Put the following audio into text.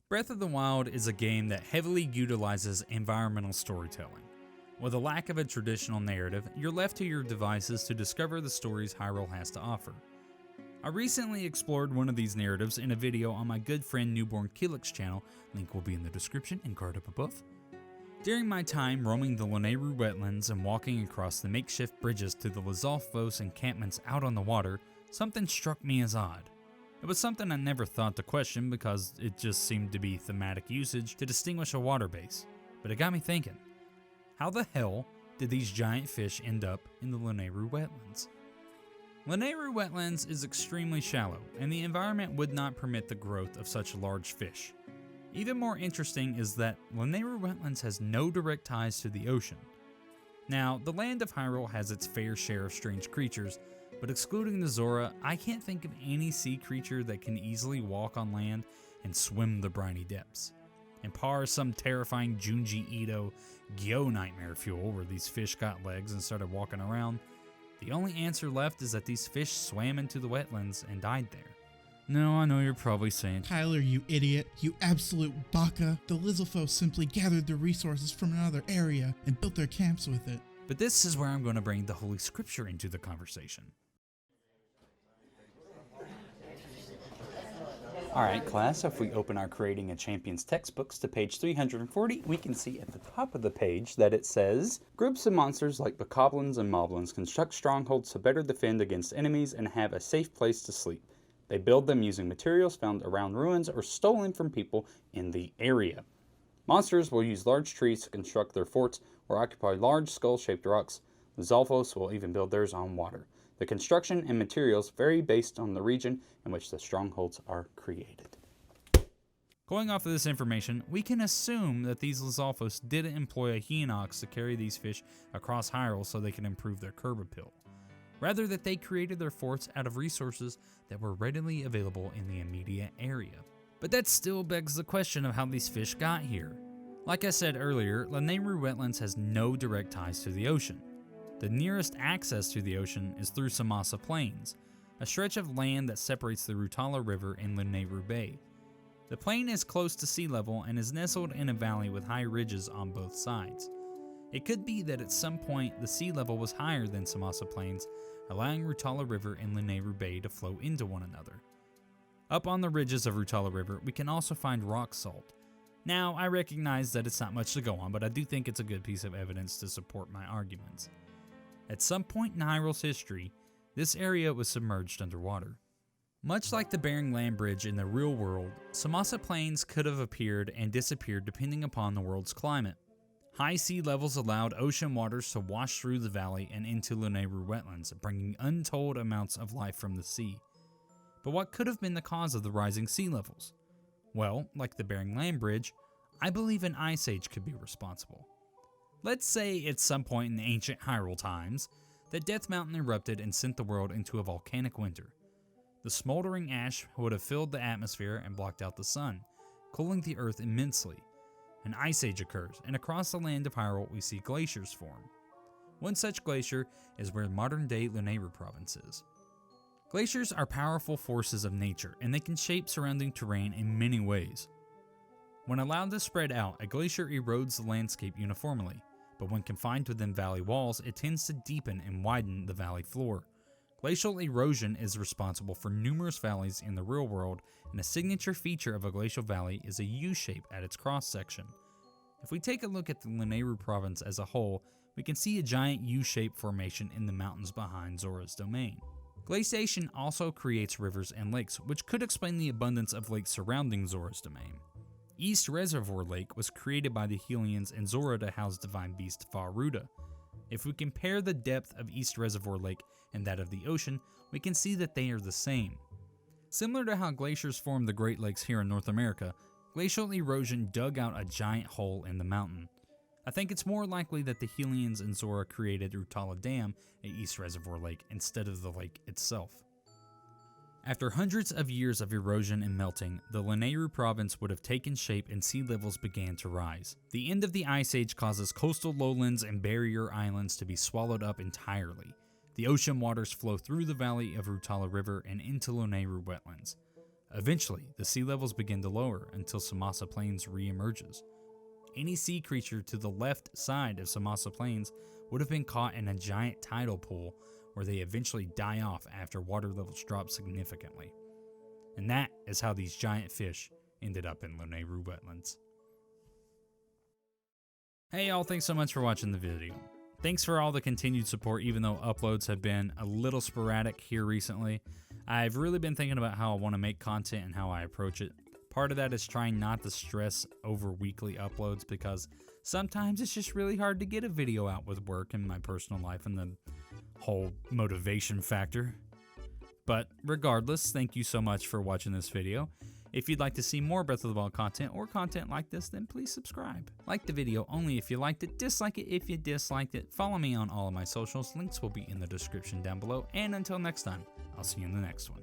Breath of the Wild is a game that heavily utilizes environmental storytelling. With a lack of a traditional narrative, you're left to your devices to discover the stories Hyrule has to offer. I recently explored one of these narratives in a video on my good friend Newborn Keelik's channel, link will be in the description and card up above. During my time roaming the Lanayru Wetlands and walking across the makeshift bridges to the Lizalfos encampments out on the water, something struck me as odd. It was something I never thought to question because it just seemed to be thematic usage to distinguish a water base, but it got me thinking, how the hell did these giant fish end up in the Lanayru Wetlands? Lanayru Wetlands is extremely shallow, and the environment would not permit the growth of such large fish. Even more interesting is that Lanayru Wetlands has no direct ties to the ocean. Now, the land of Hyrule has its fair share of strange creatures, but excluding the Zora, I can't think of any sea creature that can easily walk on land and swim the briny depths. And par some terrifying Junji Ito Gyo nightmare fuel where these fish got legs and started walking around, the only answer left is that these fish swam into the wetlands and died there. No, I know you're probably saying, Tyler, you idiot, you absolute baka. The Lizalfos simply gathered the resources from another area and built their camps with it. But this is where I'm going to bring the Holy Scripture into the conversation. Alright class, if we open our Creating a Champion's textbooks to page 340, we can see at the top of the page that it says, groups of monsters like bokoblins and moblins construct strongholds to better defend against enemies and have a safe place to sleep. They build them using materials found around ruins or stolen from people in the area. Monsters will use large trees to construct their forts or occupy large skull-shaped rocks. The Zalfos will even build theirs on water. The construction and materials vary based on the region in which the strongholds are created. Going off of this information, we can assume that these Lizalfos didn't employ a Hinox to carry these fish across Hyrule so they can improve their curb appeal. Rather that they created their forts out of resources that were readily available in the immediate area. But that still begs the question of how these fish got here. Like I said earlier, Lanayru Wetlands has no direct ties to the ocean. The nearest access to the ocean is through Samasa Plains, a stretch of land that separates the Rutala River and Lanayru Bay. The plain is close to sea level and is nestled in a valley with high ridges on both sides. It could be that at some point the sea level was higher than Samasa Plains, allowing Rutala River and Lanayru Bay to flow into one another. Up on the ridges of Rutala River, we can also find rock salt. Now, I recognize that it's not much to go on, but I do think it's a good piece of evidence to support my arguments. At some point in Hyrule's history, this area was submerged underwater. Much like the Bering Land Bridge in the real world, Samasa Plains could have appeared and disappeared depending upon the world's climate. High sea levels allowed ocean waters to wash through the valley and into Lanayru Wetlands, bringing untold amounts of life from the sea. But what could have been the cause of the rising sea levels? Well, like the Bering Land Bridge, I believe an ice age could be responsible. Let's say at some point in ancient Hyrule times, that Death Mountain erupted and sent the world into a volcanic winter. The smoldering ash would have filled the atmosphere and blocked out the sun, cooling the earth immensely. An ice age occurs, and across the land of Hyrule we see glaciers form. One such glacier is where modern-day Lanayru province is. Glaciers are powerful forces of nature, and they can shape surrounding terrain in many ways. When allowed to spread out, a glacier erodes the landscape uniformly, but when confined within valley walls, it tends to deepen and widen the valley floor. Glacial erosion is responsible for numerous valleys in the real world, and a signature feature of a glacial valley is a U-shape at its cross-section. If we take a look at the Lanayru province as a whole, we can see a giant U-shaped formation in the mountains behind Zora's domain. Glaciation also creates rivers and lakes, which could explain the abundance of lakes surrounding Zora's domain. East Reservoir Lake was created by the Hylians and Zora to house divine beast Faruda. If we compare the depth of East Reservoir Lake and that of the ocean, we can see that they are the same. Similar to how glaciers form the Great Lakes here in North America, glacial erosion dug out a giant hole in the mountain. I think it's more likely that the Hylians and Zora created Rutala Dam at East Reservoir Lake instead of the lake itself. After hundreds of years of erosion and melting, the Lanayru province would have taken shape and sea levels began to rise. The end of the Ice Age causes coastal lowlands and barrier islands to be swallowed up entirely. The ocean waters flow through the valley of Rutala River and into Lanayru Wetlands. Eventually, the sea levels begin to lower until Samasa Plains re-emerges. Any sea creature to the left side of Samasa Plains would have been caught in a giant tidal pool where they eventually die off after water levels drop significantly. And that is how these giant fish ended up in Lanayru Wetlands. Hey y'all, thanks so much for watching the video. Thanks for all the continued support even though uploads have been a little sporadic here recently. I've really been thinking about how I want to make content and how I approach it. Part of that is trying not to stress over weekly uploads because sometimes it's just really hard to get a video out with work and my personal life and the whole motivation factor. But regardless, thank you so much for watching this video. If you'd like to see more Breath of the Wild content or content like this, then please subscribe. Like the video only if you liked it, dislike it if you disliked it. Follow me on all of my socials, links will be in the description down below, and until next time, I'll see you in the next one.